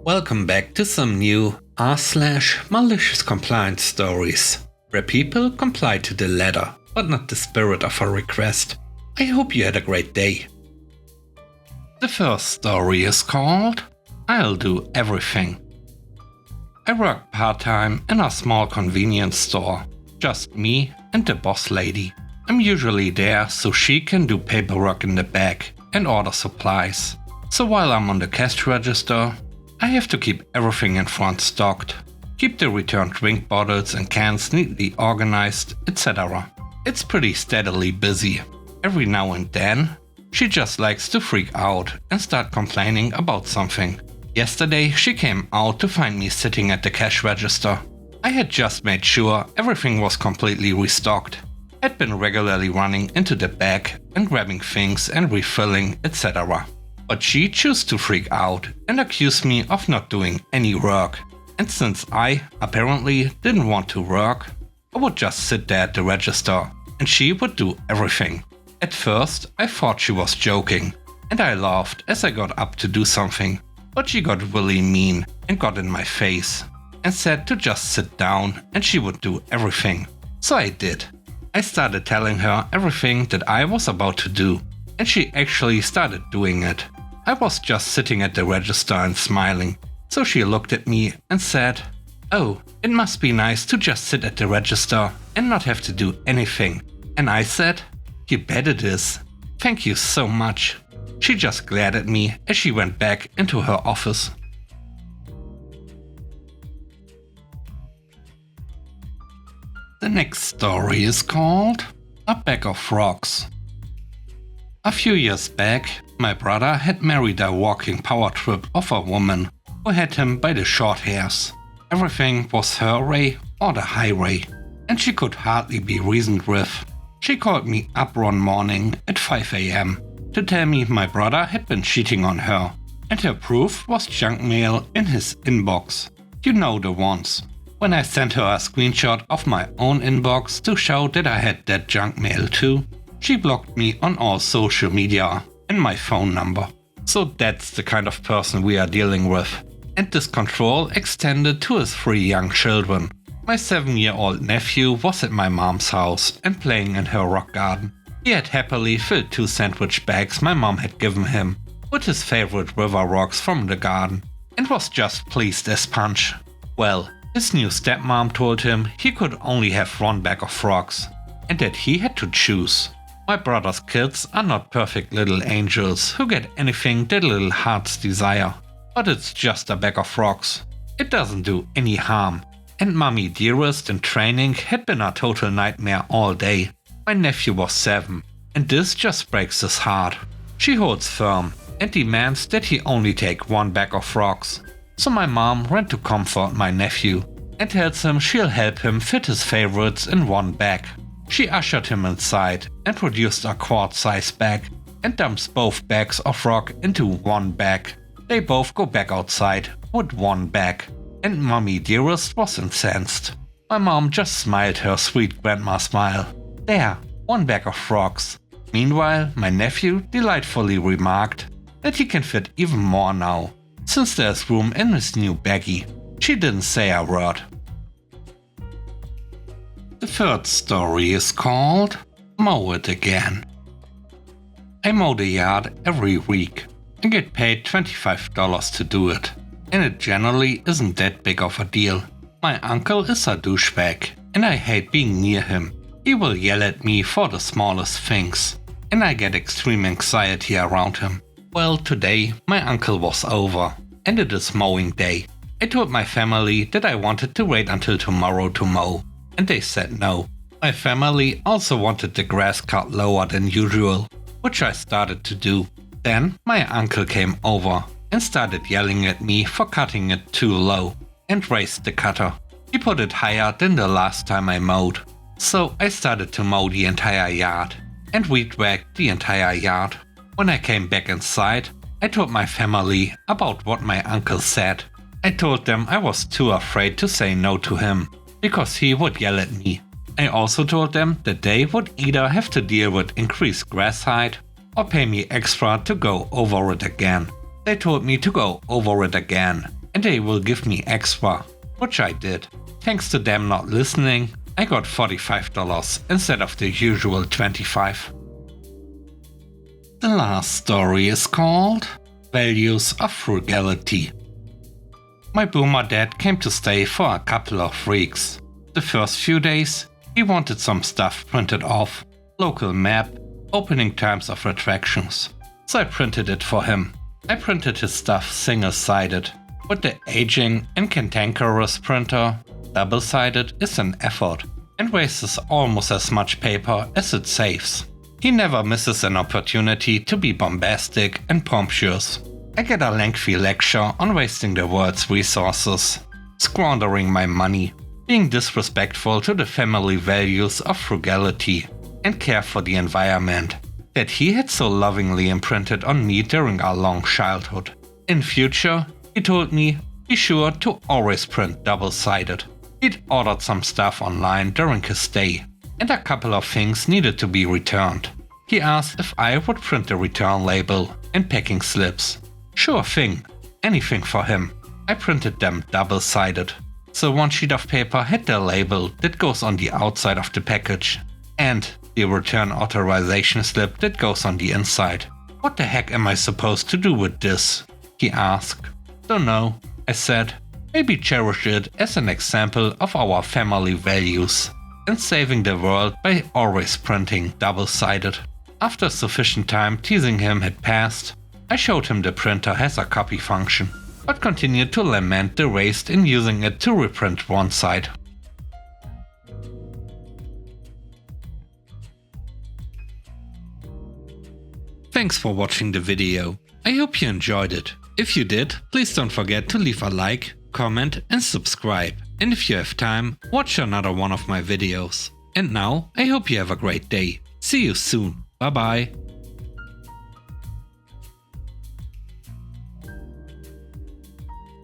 Welcome back to some new r/malicious compliance stories, where people comply to the letter, but not the spirit of a request. I hope you had a great day. The first story is called I'll Do Everything. I work part-time in a small convenience store, just me and the boss lady. I'm usually there so she can do paperwork in the back and order supplies. So while I'm on the cash register, I have to keep everything in front stocked, keep the returned drink bottles and cans neatly organized, etc. It's pretty steadily busy. Every now and then, she just likes to freak out and start complaining about something. Yesterday, she came out to find me sitting at the cash register. I had just made sure everything was completely restocked. I'd been regularly running into the back and grabbing things and refilling, etc. But she chose to freak out and accuse me of not doing any work. And since I, apparently, didn't want to work, I would just sit there at the register and she would do everything. At first, I thought she was joking, and I laughed as I got up to do something. But she got really mean and got in my face and said to just sit down and she would do everything. So I did. I started telling her everything that I was about to do, and she actually started doing it. I was just sitting at the register and smiling, so she looked at me and said, "Oh, it must be nice to just sit at the register and not have to do anything." And I said, "You bet it is. Thank you so much." She just glared at me as she went back into her office. The next story is called A Bag of Rocks. A few years back, my brother had married a walking power trip of a woman who had him by the short hairs. Everything was her way or the highway, and she could hardly be reasoned with. She called me up one morning at 5 a.m. to tell me my brother had been cheating on her, and her proof was junk mail in his inbox. You know the ones. When I sent her a screenshot of my own inbox to show that I had that junk mail too, she blocked me on all social media and my phone number. So that's the kind of person we are dealing with. And this control extended to his 3 young children. My 7-year-old nephew was at my mom's house and playing in her rock garden. He had happily filled 2 sandwich bags my mom had given him with his favorite river rocks from the garden and was just pleased as punch. Well, his new stepmom told him he could only have 1 bag of rocks and that he had to choose. My brother's kids are not perfect little angels who get anything their little hearts desire, but it's just a bag of rocks. It doesn't do any harm. And Mommy Dearest in training had been a total nightmare all day. My nephew was 7, and this just breaks his heart. She holds firm and demands that he only take 1 bag of rocks. So my mom ran to comfort my nephew and tells him she'll help him fit his favorites in 1 bag. She ushered him inside and produced a quart-size bag and dumps both bags of rock into 1 bag. They both go back outside with 1 bag, and Mommy Dearest was incensed. My mom just smiled her sweet grandma smile. "There, 1 bag of rocks." Meanwhile, my nephew delightfully remarked that he can fit even more now, since there's room in his new baggie. She didn't say a word. The third story is called Mow It Again. I mow the yard every week and get paid $25 to do it, and it generally isn't that big of a deal. My uncle is a douchebag and I hate being near him. He will yell at me for the smallest things, and I get extreme anxiety around him. Well, today my uncle was over and it is mowing day. I told my family that I wanted to wait until tomorrow to mow, and they said no. My family also wanted the grass cut lower than usual, which I started to do. Then my uncle came over and started yelling at me for cutting it too low and raised the cutter. He put it higher than the last time I mowed. So I started to mow the entire yard and weed whacked the entire yard. When I came back inside, I told my family about what my uncle said. I told them I was too afraid to say no to him, because he would yell at me. I also told them that they would either have to deal with increased grass height or pay me extra to go over it again. They told me to go over it again, and they will give me extra, which I did. Thanks to them not listening, I got $45 instead of the usual $25. The last story is called Values of Frugality. My boomer dad came to stay for a couple of weeks. The first few days, he wanted some stuff printed off, local map, opening times of attractions. So I printed it for him. I printed his stuff single-sided. With the aging and cantankerous printer, double-sided is an effort and wastes almost as much paper as it saves. He never misses an opportunity to be bombastic and pompous. I get a lengthy lecture on wasting the world's resources, squandering my money, being disrespectful to the family values of frugality and care for the environment that he had so lovingly imprinted on me during our long childhood. In future, he told me, be sure to always print double-sided. He'd ordered some stuff online during his stay, and a couple of things needed to be returned. He asked if I would print the return label and packing slips. Sure thing, anything for him. I printed them double-sided. So one sheet of paper had the label that goes on the outside of the package, and the return authorization slip that goes on the inside. What the heck am I supposed to do with this? He asked. Don't know, I said. Maybe cherish it as an example of our family values and saving the world by always printing double-sided. After sufficient time teasing him had passed, I showed him the printer has a copy function, but continued to lament the waste in using it to reprint one side. Thanks for watching the video. I hope you enjoyed it. If you did, please don't forget to leave a like, comment and subscribe. And if you have time, watch another one of my videos. And now, I hope you have a great day. See you soon. Bye bye.